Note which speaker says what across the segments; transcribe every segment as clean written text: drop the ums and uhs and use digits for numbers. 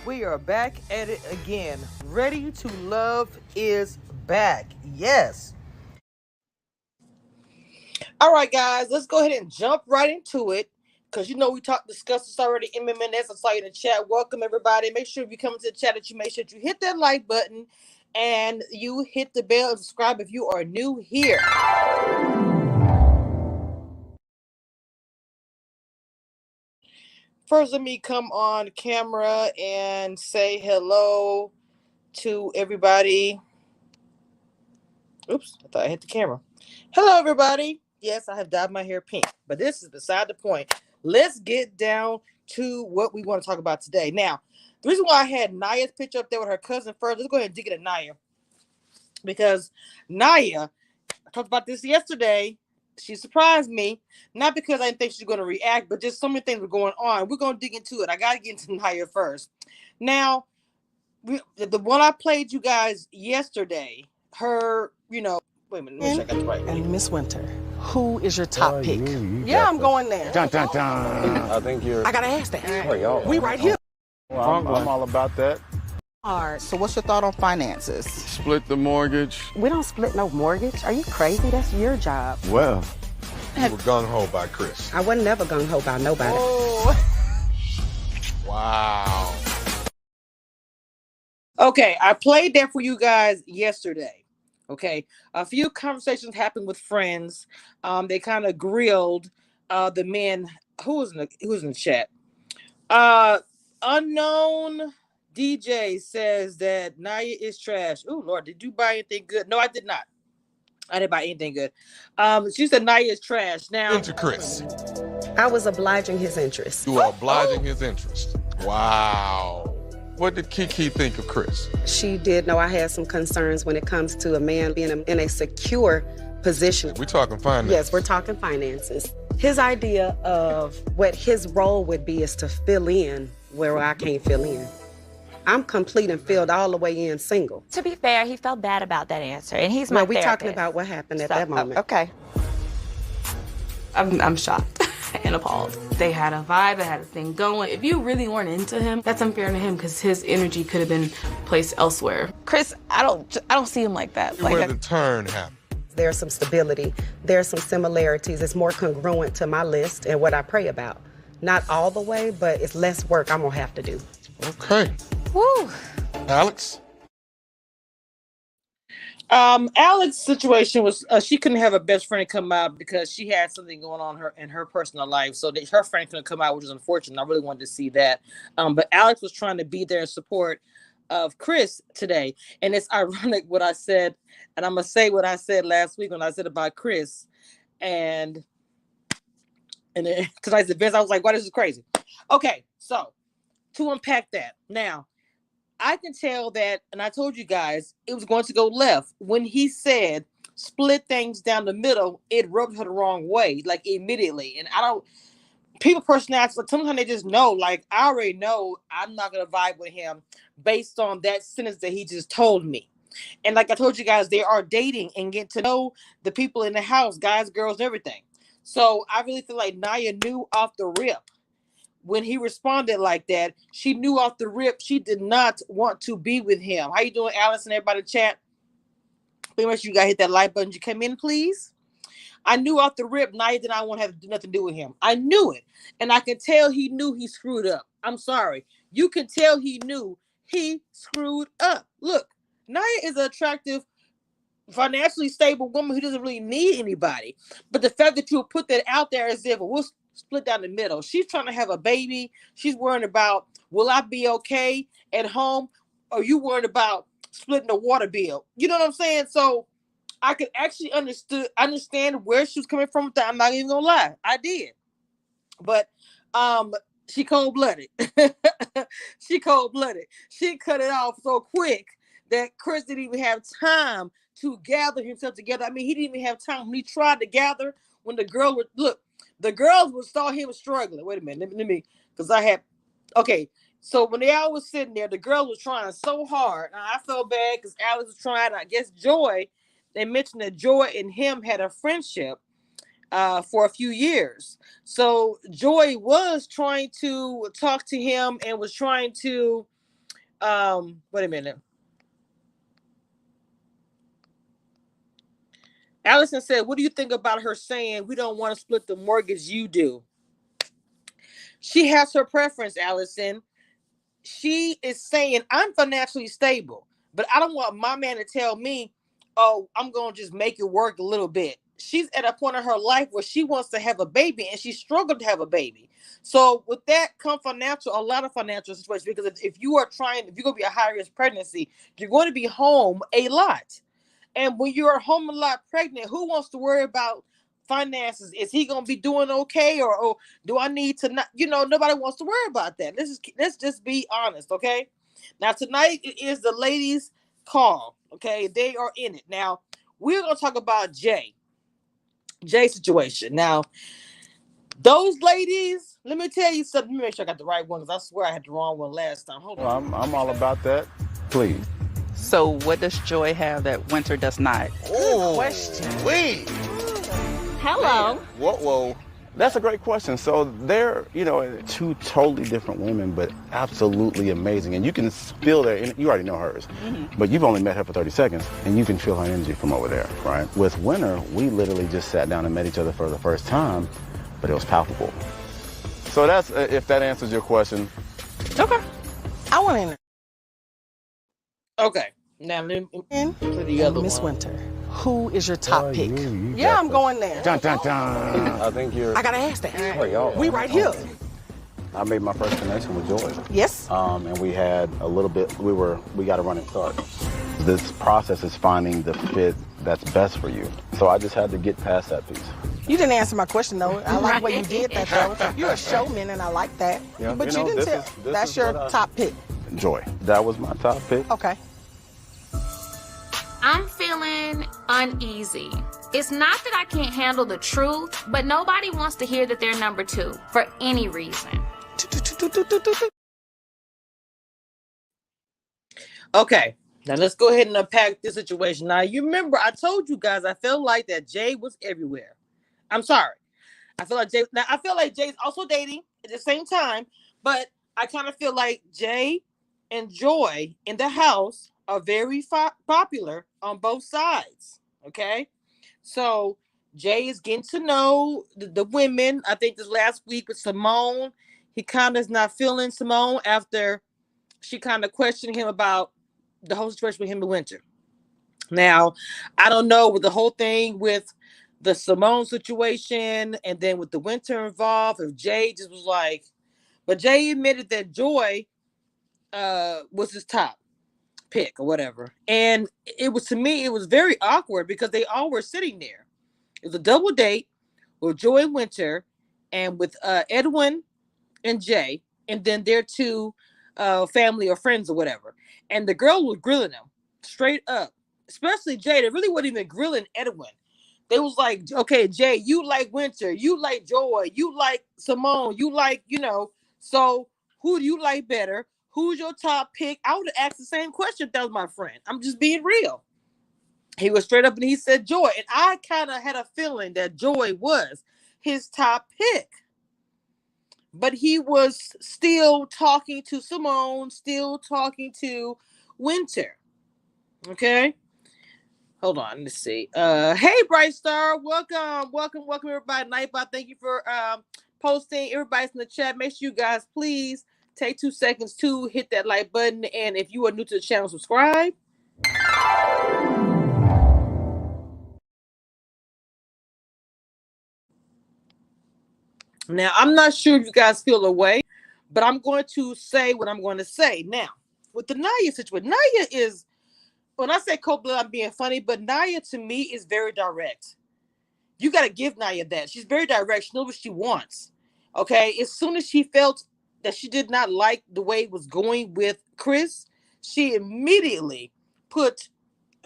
Speaker 1: We are back at it again. Ready to Love is back. Yes. All right, guys, let's go ahead and jump right into it. Because we discussed this already in minutes. I saw you in the chat. Welcome, everybody. Make sure if you come into the chat that you make sure that you hit that like button and you hit the bell and subscribe if you are new here. First, let me come on camera and say hello to everybody. Oops, I thought I hit the camera. Hello, everybody. Yes, I have dyed my hair pink, but this is beside the point. Let's get down to what we want to talk about today. Now, the reason why I had Naya's picture up there with her cousin first, let's go ahead and dig it at Naya. Because Naya, I talked about this yesterday. She surprised me, not because I didn't think she was going to react, but just so many things were going on. We're going to dig into it. I got to get into Naya first. Now, the one I played you guys yesterday, her, wait a minute, make sure I got the right.
Speaker 2: And Miss Winter, who is your top pick? I'm going there.
Speaker 3: Dun, dun, dun. I think you're.
Speaker 2: I gotta ask that.
Speaker 3: Right.
Speaker 2: We right here.
Speaker 3: Well, I'm all about that.
Speaker 4: So what's your thought on finances?
Speaker 3: Split the mortgage.
Speaker 5: We don't split no mortgage. Are you crazy? That's your job.
Speaker 3: Well,
Speaker 6: you were gung-ho by Chris.
Speaker 5: I wasn't never gung-ho by nobody.
Speaker 1: Oh.
Speaker 6: Wow.
Speaker 1: Okay, I played that for you guys yesterday. Okay, a few conversations happened with friends. They kind of grilled the men. Who was in the chat? Unknown DJ says that Naya is trash. Oh Lord, did you buy anything good? No, I did not. I didn't buy anything good. She said Naya is trash. Now,
Speaker 6: Into Chris.
Speaker 5: I was obliging his interest.
Speaker 6: You are obliging his interest. Wow. What did Kiki think of Chris?
Speaker 5: She did know I had some concerns when it comes to a man being in a secure position.
Speaker 6: We're talking finances.
Speaker 5: Yes, we're talking finances. His idea of what his role would be is to fill in where I can't fill in. I'm complete and filled all the way in single.
Speaker 7: To be fair, he felt bad about that answer, and he's my
Speaker 5: we're
Speaker 7: therapist.
Speaker 5: talking about what happened at that moment.
Speaker 7: Okay.
Speaker 8: I'm shocked and appalled. They had a vibe, they had a thing going. If you really weren't into him, that's unfair to him because his energy could have been placed elsewhere.
Speaker 2: Chris, I don't see him like that.
Speaker 6: Where the turn happened.
Speaker 5: There's some stability. There's some similarities. It's more congruent to my list and what I pray about. Not all the way, but it's less work I'm gonna have to do.
Speaker 6: Okay.
Speaker 7: Woo.
Speaker 6: Alex?
Speaker 1: Alex's situation was she couldn't have a best friend come out because she had something going on in her personal life. So her friend couldn't come out, which is unfortunate. I really wanted to see that. But Alex was trying to be there in support of Chris today. And it's ironic what I said, and I'm going to say what I said last week when I said about Chris. And tonight's events, I was like, wow, this is crazy. Okay, so to unpack that. Now, I can tell that, and I told you guys, it was going to go left. When he said split things down the middle, it rubbed her the wrong way, like immediately. And people personalities, like sometimes they just know, like I already know I'm not going to vibe with him based on that sentence that he just told me. And like I told you guys, they are dating and get to know the people in the house, guys, girls, everything. So I really feel like Naya knew off the rip. When he responded like that, she knew off the rip she did not want to be with him. How you doing, Alice, and everybody in the chat? Pretty much you got to hit that like button. You come in, please. I knew off the rip Naya did not want to have nothing to do with him. I knew it. And I could tell he knew he screwed up. I'm sorry. You could tell he knew he screwed up. Look, Naya is an attractive, financially stable woman who doesn't really need anybody. But the fact that you would put that out there as if we'll split down the middle. She's trying to have a baby. She's worried about, will I be okay at home? Or you worried about splitting the water bill? You know what I'm saying? So I could actually understand where she was coming from with that. I'm not even gonna lie. I did. But she cold-blooded. She cold-blooded. She cut it off so quick that Chris didn't even have time to gather himself together. I mean, he didn't even have time. When he tried to gather, when the girl would look, the girls would saw him struggling. Wait a minute, let me, because okay. So when they all was sitting there, the girl was trying so hard. Now, I felt bad because Alex was trying. I guess Joy, they mentioned that Joy and him had a friendship for a few years. So Joy was trying to talk to him and was trying to Wait a minute. Allison said, what do you think about her saying we don't want to split the mortgage? You do. She has her preference, Allison. She is saying, I'm financially stable, but I don't want my man to tell me, oh, I'm going to just make it work a little bit. She's at a point in her life where she wants to have a baby and she struggled to have a baby. So with that come a lot of financial situations, because if you're going to be a high risk pregnancy, you're going to be home a lot. And when you're home a lot pregnant, who wants to worry about finances? Is he going to be doing okay? Or do I need to not, nobody wants to worry about that. Let's just be honest. Okay. Now tonight is the ladies' call. Okay. They are in it. Now we're going to talk about Jay's situation. Now, those ladies, let me tell you something. Let me make sure I got the right one, because I swear I had the wrong one last time. Hold on.
Speaker 3: Well, I'm all about that. Please.
Speaker 4: So what does Joy have that Winter does not?
Speaker 6: Oh,
Speaker 2: question.
Speaker 6: wait.
Speaker 7: Hello.
Speaker 6: Whoa.
Speaker 3: That's a great question. So they're, two totally different women, but absolutely amazing. And you can feel you already know hers, but you've only met her for 30 seconds, and you can feel her energy from over there, right? With Winter, we literally just sat down and met each other for the first time, but it was palpable. So that's, if that answers your question.
Speaker 2: Okay. I want to know.
Speaker 1: Okay. Now let me for the other
Speaker 2: Miss
Speaker 1: one.
Speaker 2: Winter, who is your top pick?
Speaker 3: Yeah,
Speaker 2: I'm going there.
Speaker 3: Dun, dun, dun. I think you're...
Speaker 2: I gotta ask that.
Speaker 3: We
Speaker 2: right here.
Speaker 3: I made my first connection with Joy.
Speaker 2: Yes.
Speaker 3: And we had a little bit, we got a running start. This process is finding the fit that's best for you. So I just had to get past that piece.
Speaker 2: You didn't answer my question, though. I like the way you did that, though. You're a showman, and I like that.
Speaker 3: Yeah,
Speaker 2: but you didn't tell. That's your top pick.
Speaker 3: Joy. That was my top pick.
Speaker 2: Okay.
Speaker 9: I'm feeling uneasy. It's not that I can't handle the truth, but nobody wants to hear that they're number two for any reason.
Speaker 1: Okay, now let's go ahead and unpack this situation. Now, you remember I told you guys I felt like that Jay was everywhere. I'm sorry. I feel like Jay's also dating at the same time, but I kind of feel like Jay and Joy in the house are very popular on both sides. Okay, so Jay is getting to know the women. I think this last week with Simone, he kind of is not feeling Simone after she kind of questioned him about the whole situation with him and Winter. Now, I don't know with the whole thing with the Simone situation and then with the Winter involved, if Jay just was like, but Jay admitted that Joy was his top pick or whatever. And it was, to me, it was very awkward because they all were sitting there. It was a double date with Joy and Winter and with Edwin and Jay, and then their two family or friends or whatever. And the girl was grilling them straight up, especially Jay. They really wasn't even grilling Edwin. They was like, okay, Jay, you like Winter, you like Joy, you like Simone, you like, so who do you like better? Who's your top pick? I would have asked the same question if that was my friend. I'm just being real. He was straight up and he said Joy. And I kind of had a feeling that Joy was his top pick. But he was still talking to Simone, still talking to Winter. Okay? Hold on, let's see. Hey, Bright Star. Welcome, everybody. Nightbot, thank you for posting. Everybody's in the chat. Make sure you guys, please, take 2 seconds to hit that like button. And if you are new to the channel, subscribe. Now, I'm not sure if you guys feel away, but I'm going to say what I'm going to say. Now, with the Nia situation, Nia is, when I say cold blood, I'm being funny, but Nia to me is very direct. You got to give Nia that. She's very direct. She knows what she wants. Okay? As soon as she felt that she did not like the way it was going with Chris, she immediately put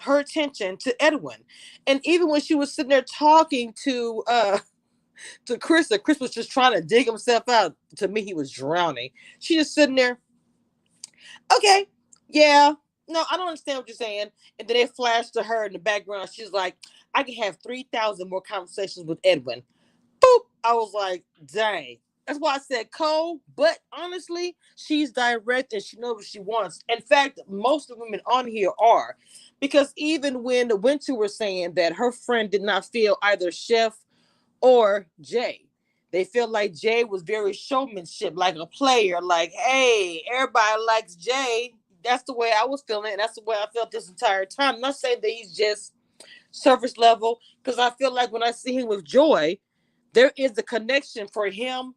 Speaker 1: her attention to Edwin. And even when she was sitting there talking to Chris, that Chris was just trying to dig himself out. To me, he was drowning. She just sitting there. Okay, yeah, no, I don't understand what you're saying. And then they flashed to her in the background. She's like, I can have 3,000 more conversations with Edwin. Boop. I was like, dang. That's why I said Cole. But honestly, she's direct and she knows what she wants. In fact, most of the women on here are. Because even when Winter was saying that her friend did not feel either Chef or Jay, they felt like Jay was very showmanship, like a player, like, hey, everybody likes Jay. That's the way I was feeling, and that's the way I felt this entire time. I'm not saying that he's just surface level, because I feel like when I see him with Joy, there is a connection for him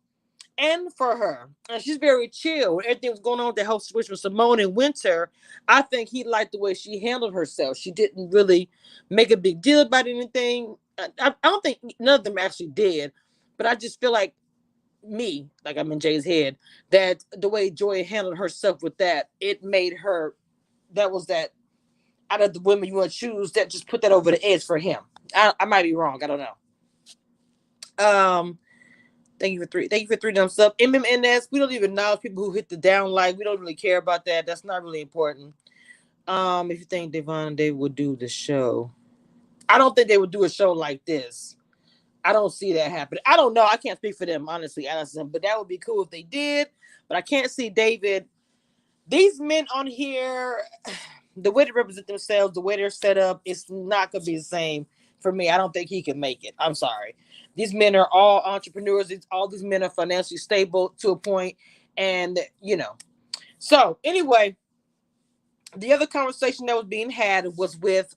Speaker 1: and for her. And she's very chill. When everything was going on with the whole situation with Simone and Winter, I think he liked the way she handled herself. She didn't really make a big deal about anything. I don't think none of them actually did, but I just feel like like I'm in Jay's head, that the way Joy handled herself with that, it made her, that was that out of the women you want to choose, that just put that over the edge for him. I might be wrong. I don't know. Thank you for three thumbs up. MMNS, we don't even know people who hit the down like. We don't really care about that. That's not really important. If you think Devon and David would do the show, I don't think they would do a show like this. I don't see that happening. I don't know. I can't speak for them, honestly, Allison, but that would be cool if they did. But I can't see David. These men on here, the way they represent themselves, the way they're set up, it's not going to be the same for me. I don't think he can make it. I'm sorry. These men are all entrepreneurs. All these men are financially stable to a point. And, So, anyway, the other conversation that was being had was with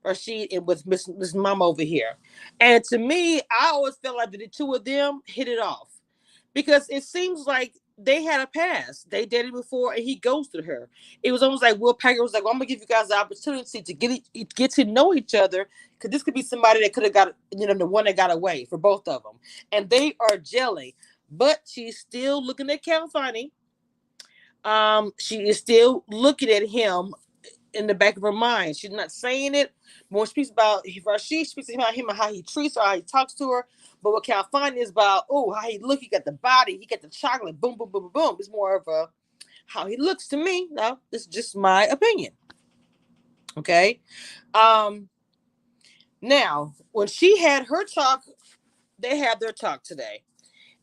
Speaker 1: Rashid and with Miss Mama over here. And to me, I always felt like the two of them hit it off. Because it seems like they had a past. They dated before and he ghosted her. It was almost like Will Packer was like, well, I'm going to give you guys the opportunity to get to know each other, because this could be somebody that could have got, the one that got away for both of them. And they are gelling. But she's still looking at Cal Finney. She is still looking at him in the back of her mind. She's not saying it. More speaks about Rashid, speaks about him and how he treats her, how he talks to her. But what Cal Finney is about, how he look, he got the body, he got the chocolate, boom, boom, boom, boom, boom. It's more of a how he looks to me. Now, this is just my opinion. Okay. Now, when she had her talk, they had their talk today.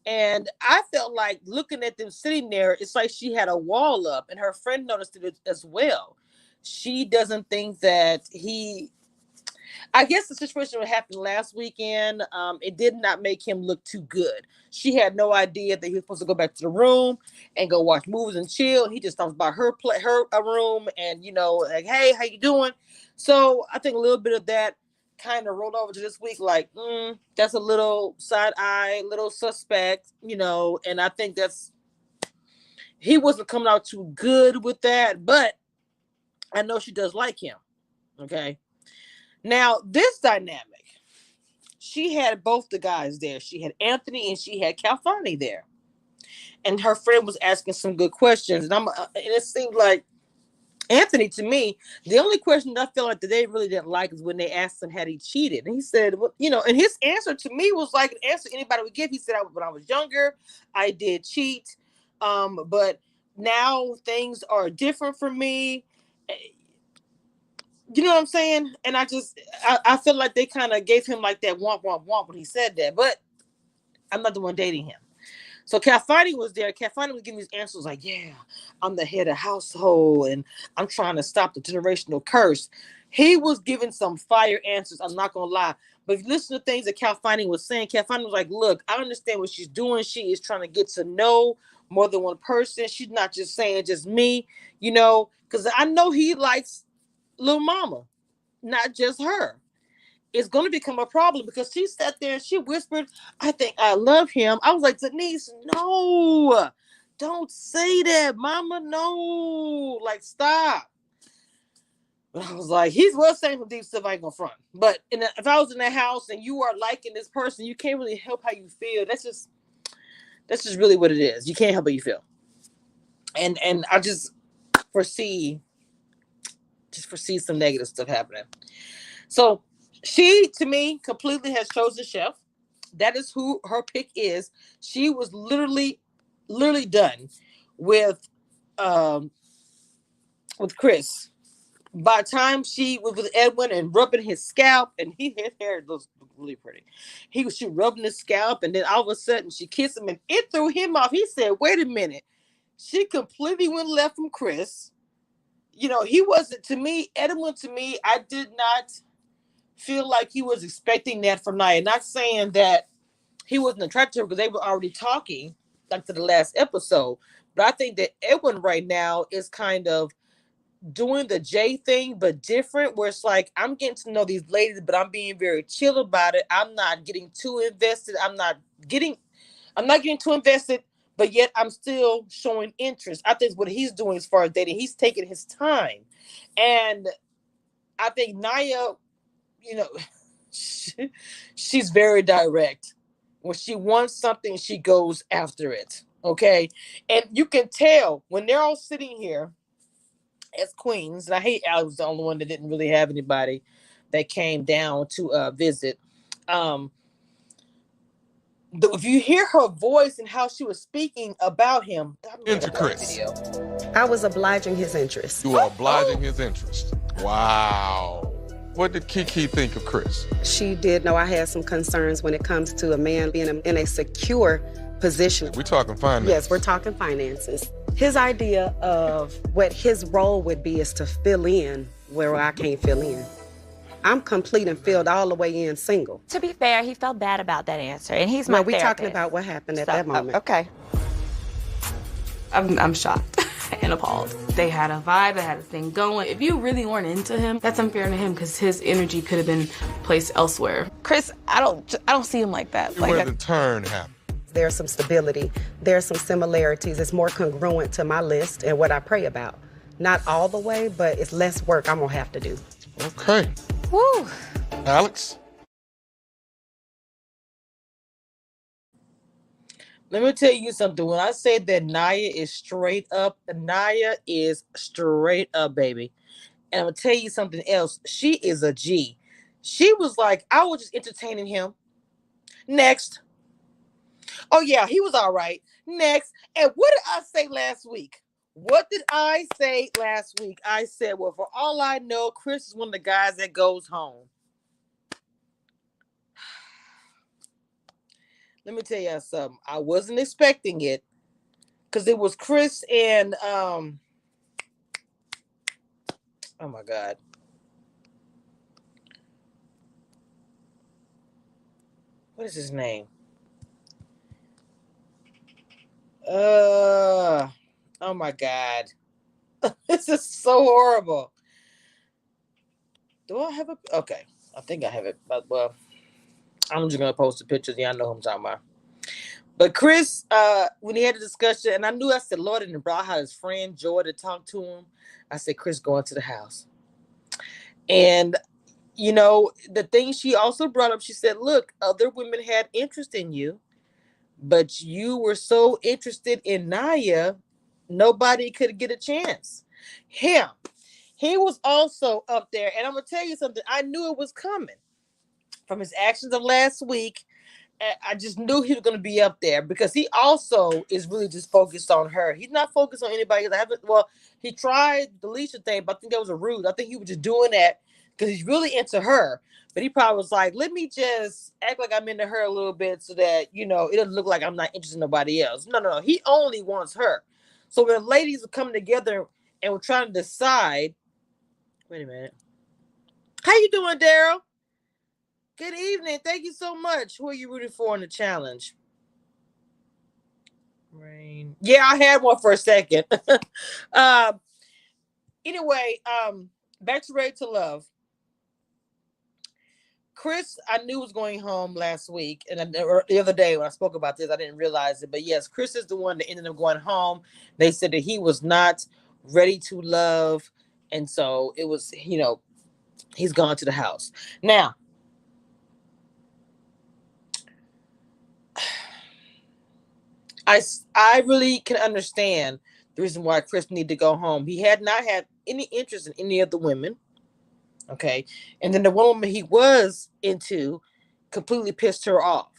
Speaker 1: And I felt like looking at them sitting there, it's like she had a wall up, and her friend noticed it as well. She doesn't think that I guess the situation that happened last weekend, it did not make him look too good. She had no idea that he was supposed to go back to the room and go watch movies and chill. He just talks about her room and, like, hey, how you doing? So I think a little bit of that kind of rolled over to this week, like, that's a little side eye, little suspect, and I think he wasn't coming out too good with that, but I know she does like him. Okay. Now, this dynamic, she had both the guys there. She had Anthony and she had Cal Finney there. And her friend was asking some good questions. And it seemed like Anthony, to me, the only question that I feel like that they really didn't like is when they asked him had he cheated. And he said, well, and his answer to me was like an answer anybody would give. He said, when I was younger, I did cheat. But now things are different for me. You know what I'm saying? And I feel like they kind of gave him like that womp, womp, womp when he said that. But I'm not the one dating him. So Cal Finney was there. Cal Finney was giving these answers like, yeah, I'm the head of household and I'm trying to stop the generational curse. He was giving some fire answers. I'm not going to lie. But if you listen to things that Cal Finney was saying, Cal Finney was like, look, I understand what she's doing. She is trying to get to know more than one person. She's not just saying just me, because I know he likes Lil Mama, not just her. It's going to become a problem because she sat there and she whispered, I think I love him. I was like, Denise, no, don't say that, Mama, no, like, stop. But I was like, he's well saying some deep stuff, I ain't gonna front. But if I was in the house and you are liking this person, you can't really help how you feel. That's just really what it is. You can't help how you feel. And I just foresee some negative stuff happening. So she, to me, completely has chosen Chef. That is who her pick is. She was literally done with Chris by the time she was with Edwin and rubbing his scalp, and his hair looks really pretty. She rubbing his scalp, and then all of a sudden she kissed him, and it threw him off. He said, "Wait a minute." She completely went left from Chris. You know, he wasn't, to me, Edwin, to me, I did not feel like he was expecting that from Nia. Not saying that he wasn't attracted to her because they were already talking, like to the last episode. But I think that Edwin right now is kind of doing the Jay thing, but different, where it's like, I'm getting to know these ladies, but I'm being very chill about it. I'm not getting too invested. I'm not getting too invested, but yet I'm still showing interest. I think what he's doing as far as dating, he's taking his time. And I think Nia, you know, she's very direct. When she wants something, she goes after it. Okay. And you can tell when they're all sitting here as queens, and I hate Alex was the only one that didn't really have anybody that came down to visit. If you hear her voice and how she was speaking about him,
Speaker 6: Into Chris.
Speaker 5: I was obliging his interest.
Speaker 6: You are obliging his interest. Wow. What did Kiki think of Chris?
Speaker 5: She did know I had some concerns when it comes to a man being in a secure position.
Speaker 6: We're talking finances.
Speaker 5: Yes, we're talking finances. His idea of what his role would be is to fill in where I can't fill in. I'm complete and filled all the way in single.
Speaker 7: To be fair, he felt bad about that answer, and he's my
Speaker 5: we're
Speaker 7: therapist.
Speaker 5: talking about what happened at that moment.
Speaker 7: Okay.
Speaker 8: I'm shocked and appalled. They had a vibe, they had a thing going. If you really weren't into him, that's unfair to him because his energy could have been placed elsewhere.
Speaker 2: Chris, I don't see him like that.
Speaker 6: Where the turn happened.
Speaker 5: There's some stability. There's some similarities. It's more congruent to my list and what I pray about. Not all the way, but it's less work I'm gonna have to do.
Speaker 6: Okay.
Speaker 7: Woo.
Speaker 6: Alex?
Speaker 1: Let me tell you something. When I say that Nia is straight up, Nia is straight up, baby. And I'm going to tell you something else. She is a G. She was like, I was just entertaining him. Next. Oh, yeah, he was all right. Next. And what did I say last week? What did I say last week? I said, well, for all I know, Chris is one of the guys that goes home. Let me tell you something. I wasn't expecting it because it was Chris and oh my God. What is his name? Oh my God. This is so horrible. Do I have a okay? I think I have it, but well, I'm just gonna post the pictures. Y'all know who I'm talking about. But Chris, when he had a discussion, and I knew, I said, Lord, and brought out his friend Joy to talk to him. I said, Chris, going to the house. And you know, the thing she also brought up, she said, look, other women had interest in you, but you were so interested in Nia, nobody could get a chance. Him, he was also up there. And I'm gonna tell you something, I knew it was coming. From his actions of last week, I just knew he was going to be up there because he also is really just focused on her. He's not focused on anybody. He tried the Leisha thing, but I think that was a rude. I think he was just doing that because he's really into her. But he probably was like, let me just act like I'm into her a little bit so that, you know, it doesn't look like I'm not interested in nobody else. No. He only wants her. So when ladies were coming together and were trying to decide, wait a minute. How you doing, Daryl? Good evening. Thank you so much. Who are you rooting for in the challenge? Rain. Yeah, I had one for a second. Anyway, back to Ready to Love. Chris, I knew was going home last week. And the other day when I spoke about this, I didn't realize it. But yes, Chris is the one that ended up going home. They said that he was not ready to love. And so it was, you know, he's gone to the house. Now, I really can understand the reason why Chris needed to go home. He had not had any interest in any of the women. Okay. And then the one woman he was into completely pissed her off.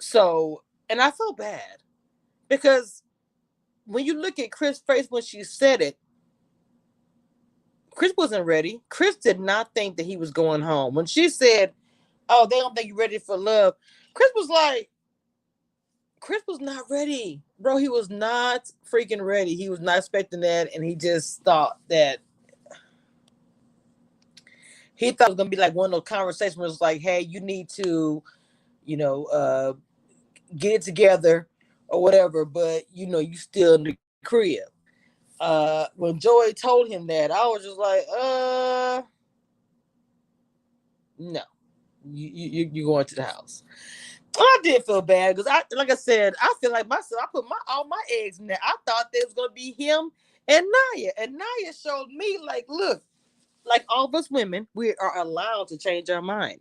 Speaker 1: So, and I felt bad because when you look at Chris' face when she said it, Chris wasn't ready. Chris did not think that he was going home. When she said, "Oh, they don't think you're ready for love," Chris was not ready, bro. He was not freaking ready. He was not expecting that, and he just thought that it was gonna be like one of those conversations where it's like, "Hey, you need to, get it together or whatever," but you still in the crib. When Joy told him that, I was just like, no, you going to the house. I did feel bad because like I said, I feel like myself. I put all my eggs in there. I thought there was gonna be him and Naya, and Naya showed me like, look, like all of us women, we are allowed to change our mind.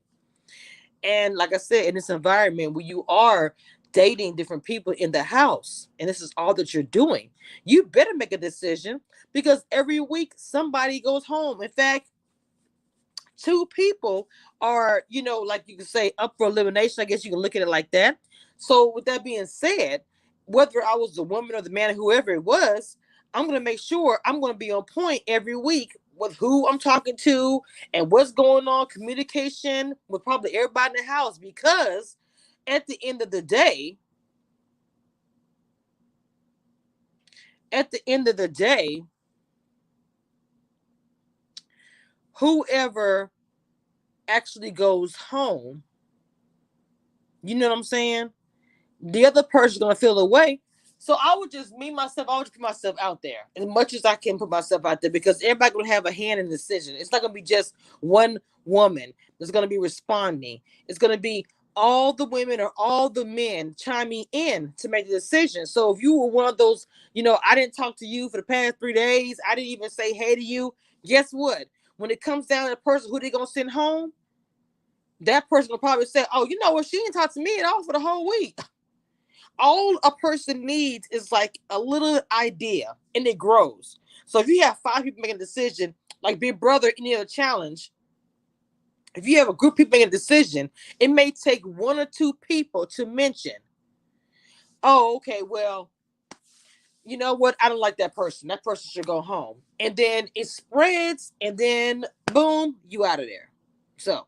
Speaker 1: And like I said, in this environment where you are dating different people in the house, and this is all that you're doing, you better make a decision because every week somebody goes home. In fact, 2 people are, like you can say, up for elimination. I guess you can look at it like that. So with that being said, whether I was the woman or the man, whoever it was, I'm going to make sure I'm going to be on point every week with who I'm talking to and what's going on, communication with probably everybody in the house, because at the end of the day, whoever actually goes home, you know what I'm saying? The other person's going to feel away. So I would just put myself out there as much as I can put myself out there, because everybody going to have a hand in the decision. It's not going to be just one woman that's going to be responding. It's going to be all the women or all the men chiming in to make the decision. So if you were one of those, I didn't talk to you for the past 3 days, I didn't even say hey to you, guess what? When it comes down to the person who they're going to send home, that person will probably say, oh, you know what? She didn't talk to me at all for the whole week. All a person needs is like a little idea, and it grows. So if you have 5 people making a decision, like Big Brother, any other challenge, if you have a group of people making a decision, it may take 1 or 2 people to mention, oh, okay, well, you know what? I don't like that person. That person should go home. And then it spreads, and then boom, you out of there. So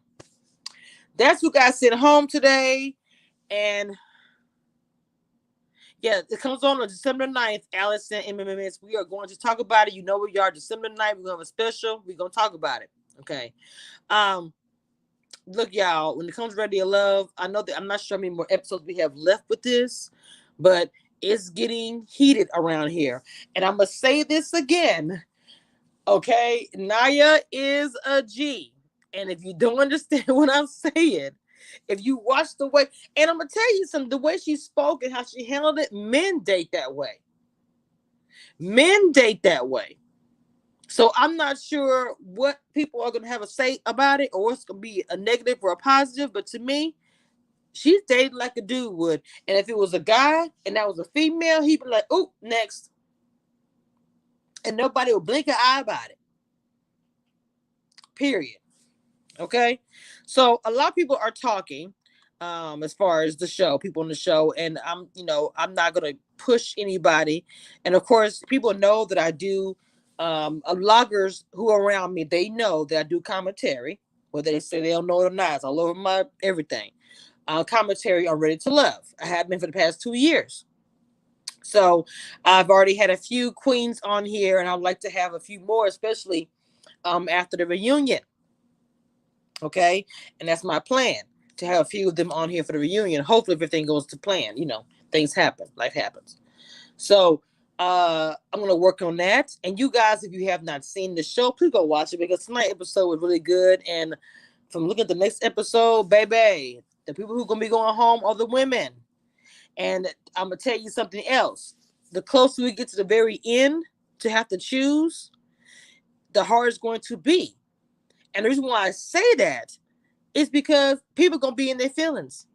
Speaker 1: that's what got sent home today. And yeah, it comes on December 9th, Allison MMS. We are going to talk about it. You know where you are. December 9th, we're going to have a special. We're going to talk about it. Okay. Look, y'all, when it comes to Ready to Love, I know that I'm not sure how many more episodes we have left with this, but it's getting heated around here. And I'm going to say this again. Okay. Naya is a G. And if you don't understand what I'm saying, if you watch the way, and I'm going to tell you something, the way she spoke and how she handled it, men date that way. Men date that way. So I'm not sure what people are going to have a say about it, or it's going to be a negative or a positive. But to me, she's dating like a dude would. And if it was a guy and that was a female, he'd be like, oh, next. And nobody would blink an eye about it. Period. Okay. So a lot of people are talking as far as the show, people on the show, and I'm not going to push anybody. And of course, people know that I do, bloggers who are around me, they know that I do commentary, whether they say they don't know it or not. It's all over my everything. Commentary on Ready to Love. I have been for the past 2 years. So I've already had a few queens on here, and I'd like to have a few more, especially after the reunion. Okay. And that's my plan, to have a few of them on here for the reunion. Hopefully if everything goes to plan, things happen, life happens. So I'm going to work on that. And you guys, if you have not seen the show, please go watch it, because tonight's episode was really good. And from looking at the next episode, baby, the people who are going to be going home are the women. And I'm going to tell you something else. The closer we get to the very end to have to choose, the harder it's going to be. And the reason why I say that is because people are going to be in their feelings.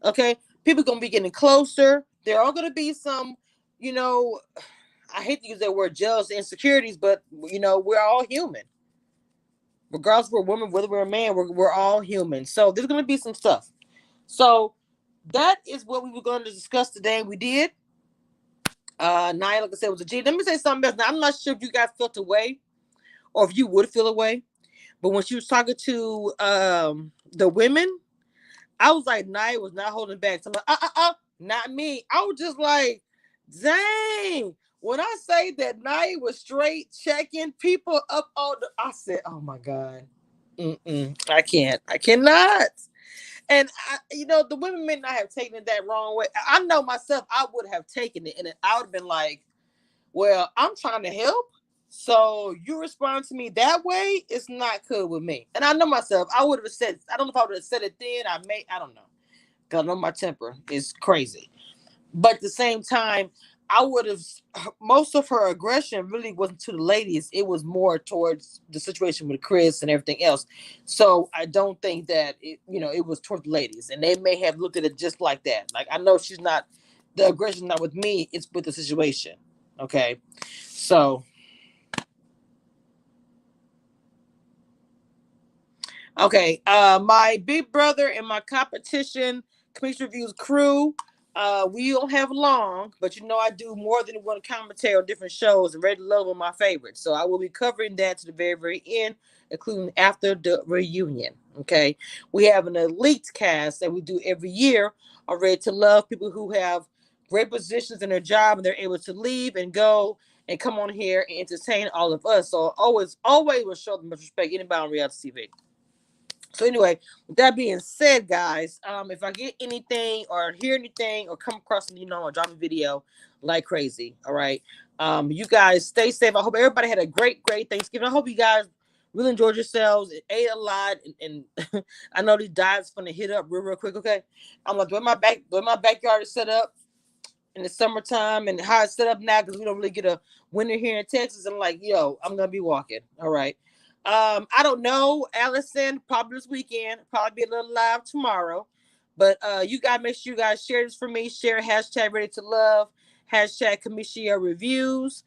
Speaker 1: Okay? People are going to be getting closer. There are going to be some, I hate to use that word, jealous, insecurities, but, we're all human. Regardless if we're women, whether we're a man, we're all human. So there's going to be some stuff. So that is what we were going to discuss today. We did. Naya, like I said, was a G. Let me say something else. Now, I'm not sure if you guys felt away or if you would feel away. But when she was talking to the women, I was like, Nia was not holding back. So I'm like, not me. I was just like, dang. When I say that Nia was straight checking people up on I said, oh my God. I can't. I cannot. And the women may not have taken it that wrong way. I know myself, I would have taken it, and I would have been like, well, I'm trying to help. So you respond to me that way, it's not good with me. And I know myself, I would have said, I don't know if I would have said it then. I don't know. Because I know my temper is crazy. But at the same time, I would have, most of her aggression really wasn't to the ladies. It was more towards the situation with Chris and everything else. So I don't think that, it was towards the ladies. And they may have looked at it just like that. Like, I know the aggression's not with me, it's with the situation. Okay. So. Okay. My big brother and my competition Cameshia Reviews crew. We don't have long, but I do more than one commentary on different shows, and Ready to Love are my favorites. So I will be covering that to the very, very end, including after the reunion. Okay. We have an elite cast that we do every year on Ready to Love, people who have great positions in their job and they're able to leave and go and come on here and entertain all of us. So always will show them much respect, anybody on reality TV. So anyway, with that being said, guys, if I get anything or hear anything or come across anything, I'll drop a video like crazy. All right. You guys stay safe. I hope everybody had a great Thanksgiving. I hope you guys really enjoyed yourselves and ate a lot. And I know these diets gonna hit up real quick. Okay. I'm like, the way my backyard is set up in the summertime and how it's set up now, because we don't really get a winter here in Texas. I'm like, I'm gonna be walking. All right. I don't know, Allison, probably this weekend, probably be a little live tomorrow, but you guys make sure you guys share this for me. Share hashtag Ready to Love, hashtag Cameshia Reviews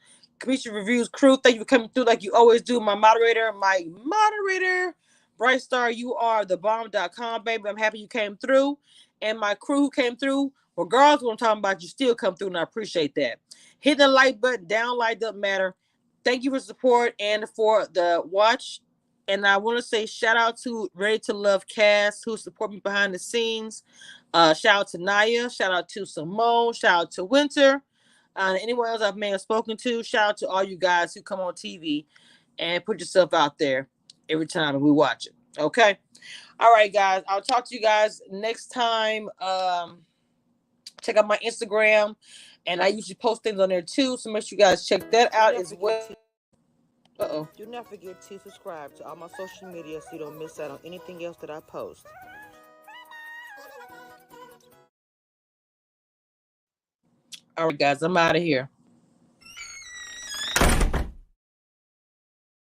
Speaker 1: crew. Thank you for coming through like you always do. My moderator, Bright Star, you are the bomb.com, baby. I'm happy you came through, and my crew who came through, regardless of what I'm talking about, you still come through, and I appreciate that. Hit the like button, down like doesn't matter. Thank you for support and for the watch. And I want to say shout out to Ready to Love cast who support me behind the scenes. Shout out to Nia. Shout out to Simone. Shout out to Winter. And anyone else I may have spoken to. Shout out to all you guys who come on TV and put yourself out there every time we watch it. Okay. All right, guys. I'll talk to you guys next time. Check out my Instagram. And I usually post things on there too, so make sure you guys check that out as well.
Speaker 2: Do not forget to subscribe to all my social media so you don't miss out on anything else that I post.
Speaker 1: All right, guys, I'm out of here.